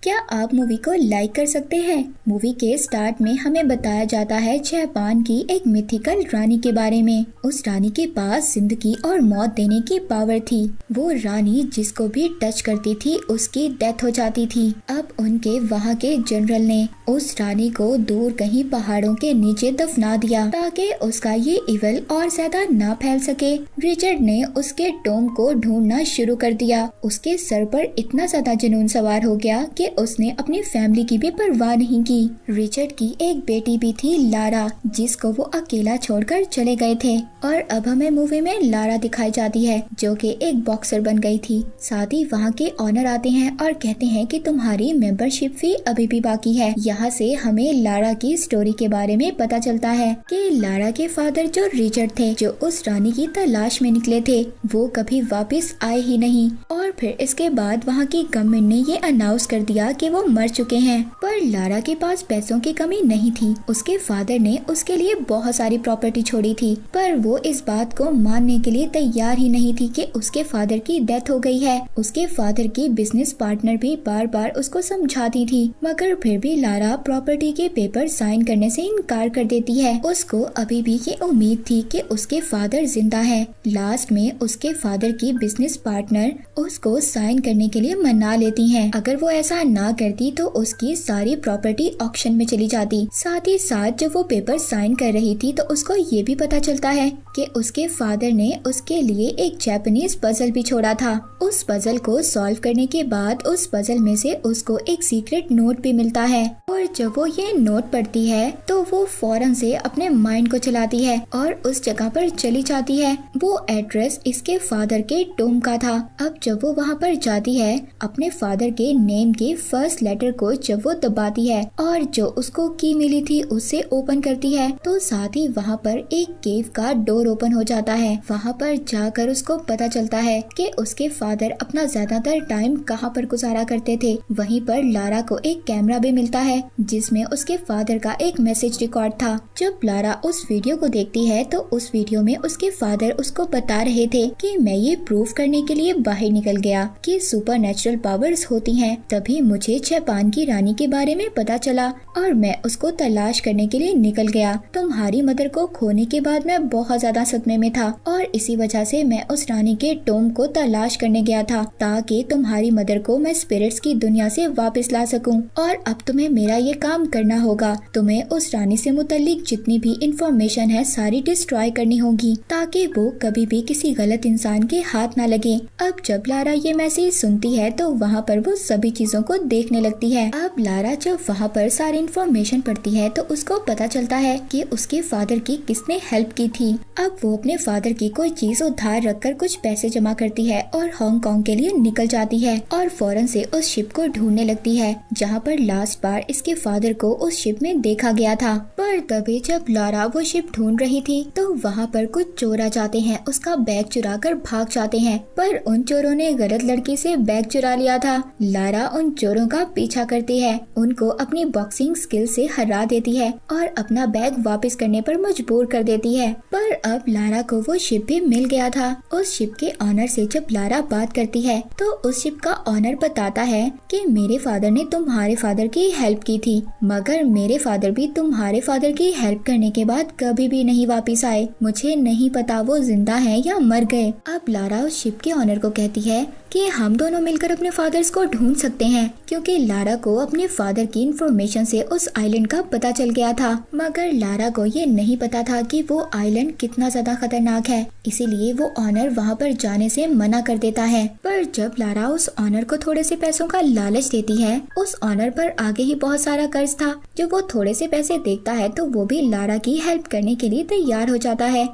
क्या आप मूवी को लाइक कर सकते हैं? मूवी के स्टार्ट में हमें बताया जाता है जापान की एक मिथिकल रानी के बारे में। उस रानी के पास जिंदगी और मौत देने की पावर थी। वो रानी जिसको भी टच करती थी उसकी डेथ हो जाती थी। अब उनके वहाँ के जनरल ने उस रानी को दूर कहीं पहाड़ों के नीचे दफना दिया ताकि उसका ये इवल और ज्यादा ना फैल सके। रिचर्ड ने उसके टॉम को ढूंढना शुरू कर दिया। उसके सर पर इतना ज्यादा जुनून सवार हो गया कि उसने अपनी फैमिली की भी परवाह नहीं की। रिचर्ड की एक बेटी भी थी लारा, जिसको वो अकेला छोड़कर चले गए थे। और अब हमें मूवी में लारा दिखाई जाती है जो कि एक बॉक्सर बन गई थी। साथ ही वहाँ के ऑनर आते हैं और कहते हैं कि तुम्हारी मेंबरशिप फी अभी भी बाकी है। यहाँ से हमें लारा की स्टोरी के बारे में पता चलता है कि लारा के फादर जो रिचर्ड थे, जो उस रानी की तलाश में निकले थे, वो कभी वापस आए ही नहीं। और फिर इसके बाद वहाँ की गवर्नमेंट ने ये अनाउंस कर दिया कि वो मर चुके हैं। पर लारा के पास पैसों की कमी नहीं थी। उसके फादर ने उसके लिए बहुत सारी प्रॉपर्टी छोड़ी थी, पर वो इस बात को मानने के लिए तैयार ही नहीं थी कि उसके फादर की डेथ हो गई है। उसके फादर की बिजनेस पार्टनर भी बार बार उसको समझाती थी, मगर फिर भी लारा प्रॉपर्टी के पेपर साइन करने से इनकार कर देती है। उसको अभी भी ये उम्मीद थी कि उसके फादर जिंदा है। लास्ट में उसके फादर की बिजनेस पार्टनर उसको साइन करने के लिए मना लेती है। अगर वो ऐसा ना करती तो उसकी सारी प्रॉपर्टी ऑक्शन में चली जाती। साथ ही साथ जब वो पेपर साइन कर रही थी तो उसको ये भी पता चलता है कि उसके फादर ने उसके लिए एक जापानीज पजल भी छोड़ा था। उस पजल को सॉल्व करने के बाद उस पजल में से उसको एक सीक्रेट नोट भी मिलता है। और जब वो ये नोट पढ़ती है तो वो फौरन से अपने माइंड को चलाती है और उस जगह पर चली जाती है। वो एड्रेस इसके फादर के टॉम का था। अब जब वो वहाँ पर जाती है, अपने फादर के नेम के फर्स्ट लेटर को जब वो दबाती है और जो उसको की मिली थी उससे ओपन करती है, तो साथ ही वहाँ पर एक केव का डोर ओपन हो जाता है। वहाँ पर जाकर उसको पता चलता है कि उसके फादर अपना ज्यादातर टाइम कहाँ पर गुजारा करते थे। वहीं पर लारा को एक कैमरा भी मिलता है जिसमें उसके फादर का एक मैसेज रिकॉर्ड था। जब लारा उस वीडियो को देखती है तो उस वीडियो में उसके फादर उसको बता रहे थे कि मैं ये प्रूव करने के लिए बाहर निकल गया कि सुपर नेचुरल पावर्स होती हैं। तभी मुझे जापान की रानी के बारे में पता चला और मैं उसको तलाश करने के लिए निकल गया। तुम्हारी मदर को खोने के बाद मैं बहुत ज्यादा सदमे में था और इसी वजह से मैं उस रानी के टॉम को तलाश करने गया था ताकि तुम्हारी मदर को मैं स्पिरिट्स की दुनिया से वापस ला सकूं। और अब तुम्हें मेरा ये काम करना होगा। तुम्हें उस रानी से मुतालिक जितनी भी इंफॉर्मेशन है सारी डिस्ट्रॉय करनी होगी ताकि वो कभी भी किसी गलत इंसान के हाथ ना लगे। अब जब लारा ये मैसेज सुनती है तो वहाँ पर वो सभी चीजों को देखने लगती है। अब लारा जब वहाँ पर सारी इंफॉर्मेशन पढ़ती है तो उसको पता चलता है कि उसके फादर की किसने हेल्प की थी। अब वो अपने फादर की कोई चीज उधार रखकर कुछ पैसे जमा करती है और हांगकांग के लिए निकल जाती है और फौरन से उस शिप को ढूंढने लगती है जहाँ पर लास्ट बार इसके फादर को उस शिप में देखा गया था। पर तभी जब लारा वो शिप ढूंढ रही थी तो वहाँ पर कुछ चोर आ जाते हैं, उसका बैग चुरा कर भाग जाते हैं। पर उन चोरों ने गलत लड़की से बैग चुरा लिया था। लारा उन चोरों का पीछा करती है, उनको अपनी बॉक्सिंग स्किल से हरा देती है और अपना बैग वापस करने पर मजबूर कर देती है। पर अब लारा को वो शिप भी मिल गया था। उस शिप के ऑनर से जब लारा बात करती है तो उस शिप का ऑनर बताता है कि मेरे फादर ने तुम्हारे फादर की हेल्प की थी, मगर मेरे फादर भी तुम्हारे फादर की हेल्प करने के बाद कभी भी नहीं वापस आए। मुझे नहीं पता वो जिंदा है या मर गए। अब लारा उस शिप के ऑनर को कहती है कि हम दोनों मिलकर अपने फादर्स को ढूंढ सकते हैं, क्योंकि लारा को अपने फादर की इंफॉर्मेशन से उस आइलैंड का पता चल गया था। मगर लारा को ये नहीं पता था कि वो आइलैंड कितना ज्यादा खतरनाक है, इसीलिए वो ऑनर वहाँ पर जाने से मना कर देता है। पर जब लारा उस ऑनर को थोड़े से पैसों का लालच देती है, उस ऑनर पर आगे ही बहुत सारा कर्ज था। जब वो थोड़े से पैसे देखता है तो वो भी लारा की हेल्प करने के लिए तैयार हो जाता है।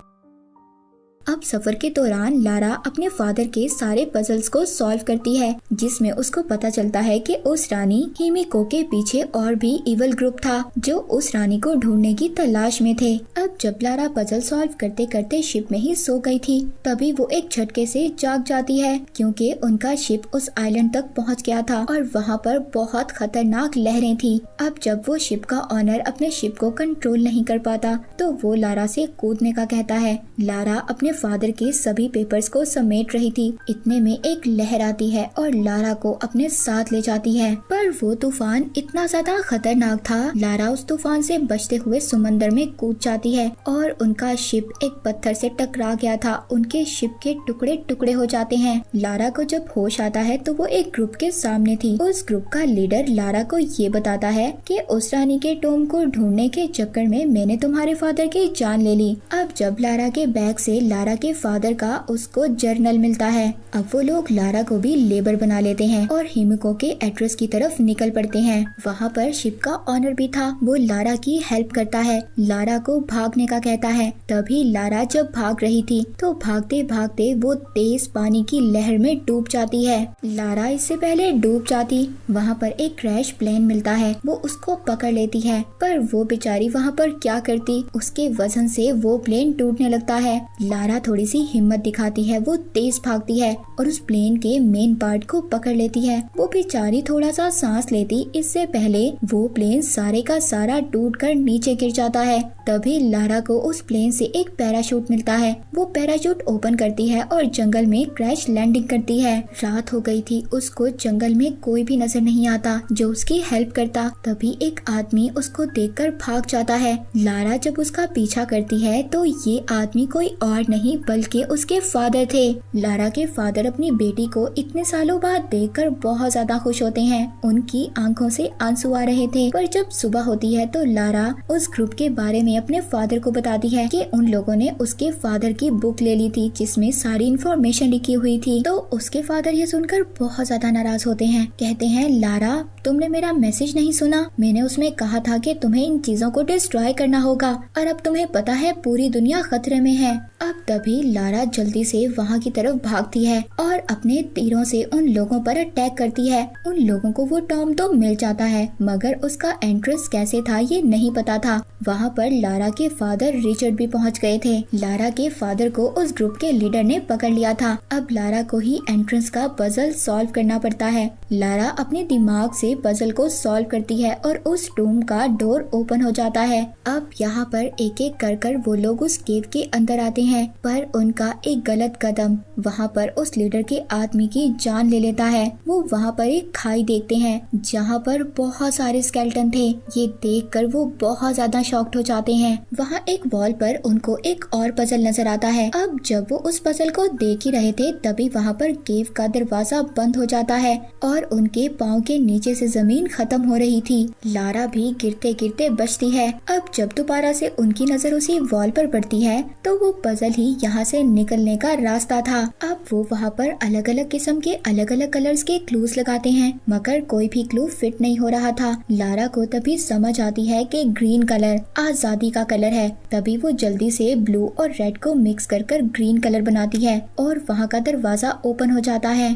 अब सफर के दौरान लारा अपने फादर के सारे पजल्स को सॉल्व करती है, जिसमें उसको पता चलता है कि उस रानी हिमिको के पीछे और भी इवल ग्रुप था जो उस रानी को ढूंढने की तलाश में थे। अब जब लारा पजल सॉल्व करते करते शिप में ही सो गई थी, तभी वो एक झटके से जाग जाती है क्योंकि उनका शिप उस आइलैंड तक पहुंच गया था और वहां पर बहुत खतरनाक लहरें थी। अब जब वो शिप का ऑनर अपने शिप को कंट्रोल नहीं कर पाता तो वो लारा से कूदने का कहता है। लारा अपने अपने फादर के सभी पेपर्स को समेट रही थी। इतने में एक लहर आती है और लारा को अपने साथ ले जाती है, पर वो तूफान इतना ज्यादा खतरनाक था। लारा उस तूफान से बचते हुए समंदर में कूद जाती है और उनका शिप एक पत्थर से टकरा गया था। उनके शिप के टुकड़े टुकड़े हो जाते हैं। लारा को जब होश आता है तो वो एक ग्रुप के सामने थी। उस ग्रुप का लीडर लारा को ये बताता है कि उस रानी के टॉम को ढूंढने के चक्कर में मैंने तुम्हारे फादर की जान ले ली। अब जब लारा के बैग से लारा के फादर का उसको जर्नल मिलता है। अब वो लोग लारा को भी लेबर बना लेते हैं और हिमिको के एड्रेस की तरफ निकल पड़ते हैं। वहाँ पर शिप का ऑनर भी था। वो लारा की हेल्प करता है, लारा को भागने का कहता है। तभी लारा जब भाग रही थी तो भागते भागते वो तेज पानी की लहर में डूब जाती है। लारा इससे पहले डूब जाती। वहाँ पर एक क्रैश प्लेन मिलता है, वो उसको पकड़ लेती है, पर वो बेचारी वहाँ पर क्या करती, उसके वजन से वो प्लेन टूटने लगता है। लारा थोड़ी सी हिम्मत दिखाती है, वो तेज भागती है और उस प्लेन के मेन पार्ट को पकड़ लेती है। वो बेचारी थोड़ा सा सांस लेती इससे पहले वो प्लेन सारे का सारा टूटकर नीचे गिर जाता है। तभी लारा को उस प्लेन से एक पैराशूट मिलता है। वो पैराशूट ओपन करती है और जंगल में क्रैश लैंडिंग करती है। रात हो गई थी, उसको जंगल में कोई भी नजर नहीं आता जो उसकी हेल्प करता। तभी एक आदमी उसको देखकर भाग जाता है। लारा जब उसका पीछा करती है तो ये आदमी कोई और नहीं बल्कि उसके फादर थे। लारा के फादर अपनी बेटी को इतने सालों बाद देखकर बहुत ज्यादा खुश होते हैं। उनकी आंखों से आंसू आ रहे थे। पर जब सुबह होती है तो लारा उस ग्रुप के बारे में अपने फादर को बताती है कि उन लोगों ने उसके फादर की बुक ले ली थी जिसमें सारी इन्फॉर्मेशन लिखी हुई थी। तो उसके फादर ये सुनकर बहुत ज्यादा नाराज होते हैं। कहते हैं, लारा तुमने मेरा मैसेज नहीं सुना, मैंने उसमें कहा था कि तुम्हें इन चीजों को डिस्ट्रॉय करना होगा और अब तुम्हें पता है पूरी दुनिया खतरे में है। अब तभी लारा जल्दी से वहाँ की तरफ भागती है और अपने तीरों से उन लोगों पर अटैक करती है। उन लोगों को वो टॉम तो मिल जाता है मगर उसका एंट्रेंस कैसे था ये नहीं पता था। वहाँ पर लारा के फादर रिचर्ड भी पहुँच गए थे। लारा के फादर को उस ग्रुप के लीडर ने पकड़ लिया था। अब लारा को ही एंट्रेंस का पजल सॉल्व करना पड़ता है। लारा अपने दिमाग से पजल को सॉल्व करती है और उस टूम का डोर ओपन हो जाता है। अब यहाँ पर एक एक कर वो लोग उस केव के अंदर आते हैं, पर उनका एक गलत कदम वहाँ पर उस लीडर के आदमी की जान ले लेता है। वो वहाँ पर एक खाई देखते हैं जहाँ पर बहुत सारे स्केलेटन थे। ये देखकर वो बहुत ज्यादा शॉक्ड हो जाते हैं। वहाँ एक वॉल पर उनको एक और पजल नजर आता है। अब जब वो उस पजल को देख ही रहे थे तभी वहाँ पर केव का दरवाजा बंद हो जाता है और उनके पाँव के नीचे से जमीन खत्म हो रही थी। लारा भी गिरते गिरते बचती है। अब जब दोबारा से उनकी नजर उसी वॉल पर पड़ती है तो वो पजल ही यहाँ से निकलने का रास्ता था। अब वो वहाँ पर अलग अलग किस्म के अलग अलग कलर्स के क्लूज लगाते हैं मगर कोई भी क्लू फिट नहीं हो रहा था। लारा को तभी समझ आती है कि ग्रीन कलर आजादी का कलर है। तभी वो जल्दी से ब्लू और रेड को मिक्स कर ग्रीन कलर बनाती है और वहाँ का दरवाजा ओपन हो जाता है।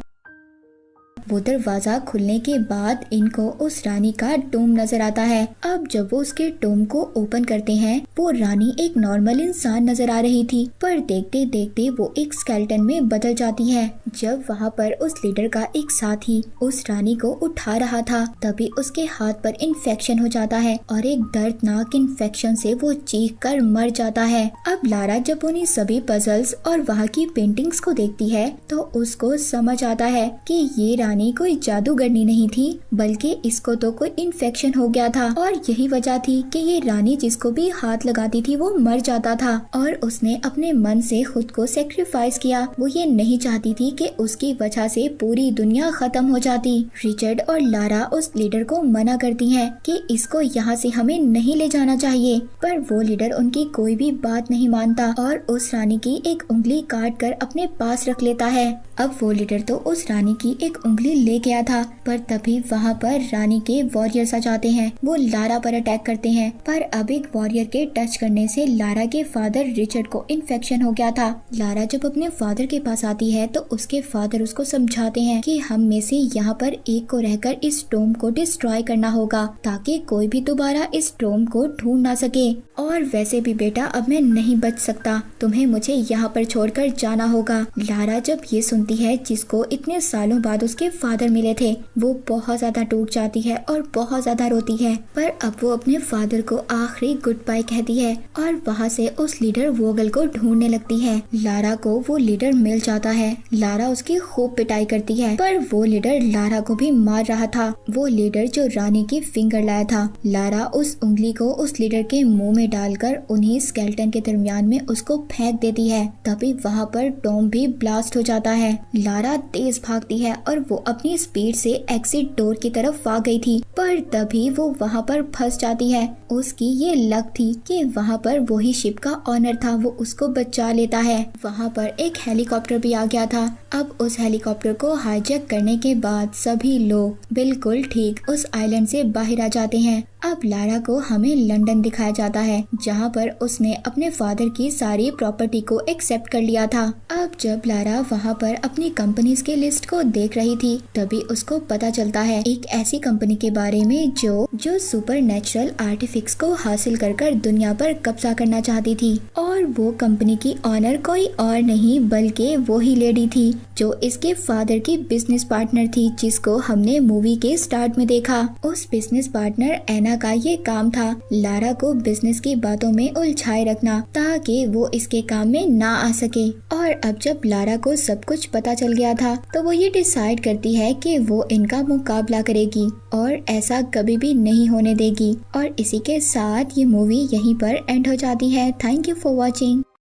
वो दरवाजा खुलने के बाद इनको उस रानी का टोम नजर आता है। अब जब वो उसके टोम को ओपन करते हैं वो रानी एक नॉर्मल इंसान नजर आ रही थी, पर देखते देखते वो एक स्केलेटन में बदल जाती है। जब वहाँ पर उस लीडर का एक साथी उस रानी को उठा रहा था तभी उसके हाथ पर इन्फेक्शन हो जाता है और एक दर्दनाक इन्फेक्शन से वो चीख कर मर जाता है। अब लारा जब उन्हीं सभी पजल्स और वहाँ की पेंटिंग्स को देखती है तो उसको समझ आता है कि ये रानी कोई जादूगरनी नहीं थी बल्कि इसको तो कोई इन्फेक्शन हो गया था और यही वजह थी कि ये रानी जिसको भी हाथ लगाती थी वो मर जाता था और उसने अपने मन से खुद को सेक्रीफाइस किया। वो ये नहीं चाहती थी कि उसकी वजह से पूरी दुनिया खत्म हो जाती। रिचर्ड और लारा उस लीडर को मना करती हैं कि इसको यहाँ से हमें नहीं ले जाना चाहिए, पर वो लीडर उनकी कोई भी बात नहीं मानता और उस रानी की एक उंगली काट कर अपने पास रख लेता है। अब वो लीडर तो उस रानी की एक उंगली ले गया था, पर तभी वहाँ पर रानी के वॉरियर्स आ जाते हैं। वो लारा पर अटैक करते हैं, पर अब एक वॉरियर के टच करने से लारा के फादर रिचर्ड को इन्फेक्शन हो गया था। लारा जब अपने फादर के पास आती है तो उसके फादर उसको समझाते हैं कि हम में से यहाँ पर एक को रहकर इस टोम को डिस्ट्रॉय करना होगा ताकि कोई भी दोबारा इस टोम को ढूंढ ना सके। और वैसे भी बेटा अब मैं नहीं बच सकता, तुम्हें मुझे यहाँ पर छोड़कर जाना होगा। लारा जब ये सुनती है जिसको इतने सालों बाद उसके फादर मिले थे। वो बहुत ज्यादा टूट जाती है और बहुत ज्यादा रोती है, पर अब वो अपने फादर को आखिरी गुड बाय कहती है और वहाँ से उस लीडर वोगल को ढूंढने लगती है। लारा को वो लीडर मिल जाता है। लारा उसकी खूब पिटाई करती है, पर वो लीडर लारा को भी मार रहा था। वो लीडर जो रानी की फिंगर लाया था। लारा उस उंगली को उस लीडर के मुंह में डालकर उन्हीं स्केलेटन के दरमियान में उसको फेंक देती है। तभी वहाँ पर टॉम भी ब्लास्ट हो जाता है। लारा तेज भागती है और वो अपनी स्पीड से एग्जिट डोर की तरफ आ गई थी, पर तभी वो वहाँ पर फंस जाती है। उसकी ये लक थी कि वहाँ पर वही शिप का ऑनर था, वो उसको बचा लेता है। वहाँ पर एक हेलीकॉप्टर भी आ गया था। अब उस हेलीकॉप्टर को हाईजैक करने के बाद सभी लोग बिल्कुल ठीक उस आइलैंड से बाहर आ जाते हैं। अब लारा को हमें लंदन दिखाया जाता है, जहाँ पर उसने अपने फादर की सारी प्रॉपर्टी को एक्सेप्ट कर लिया था। अब जब लारा वहाँ पर अपनी कंपनीज की लिस्ट को देख रही थी, तभी उसको पता चलता है एक ऐसी कंपनी के बारे में जो सुपर नेचुरल आर्टिफिक्स को हासिल कर दुनिया पर कब्जा करना चाहती थी। और वो कंपनी की ऑनर कोई और नहीं बल्कि वो ही लेडी थी जो इसके फादर की बिजनेस पार्टनर थी, जिसको हमने मूवी के स्टार्ट में देखा। उस बिजनेस पार्टनर एना का ये काम था लारा को बिजनेस की बातों में उलझाए रखना, ताकि वो इसके काम में ना आ सके। और अब जब लारा को सब कुछ पता चल गया था, तो वो ये डिसाइड करती है कि वो इनका मुकाबला करेगी और ऐसा कभी भी नहीं होने देगी। और इसी के साथ ये मूवी यहीं पर एंड हो जाती है। Thank you for watching.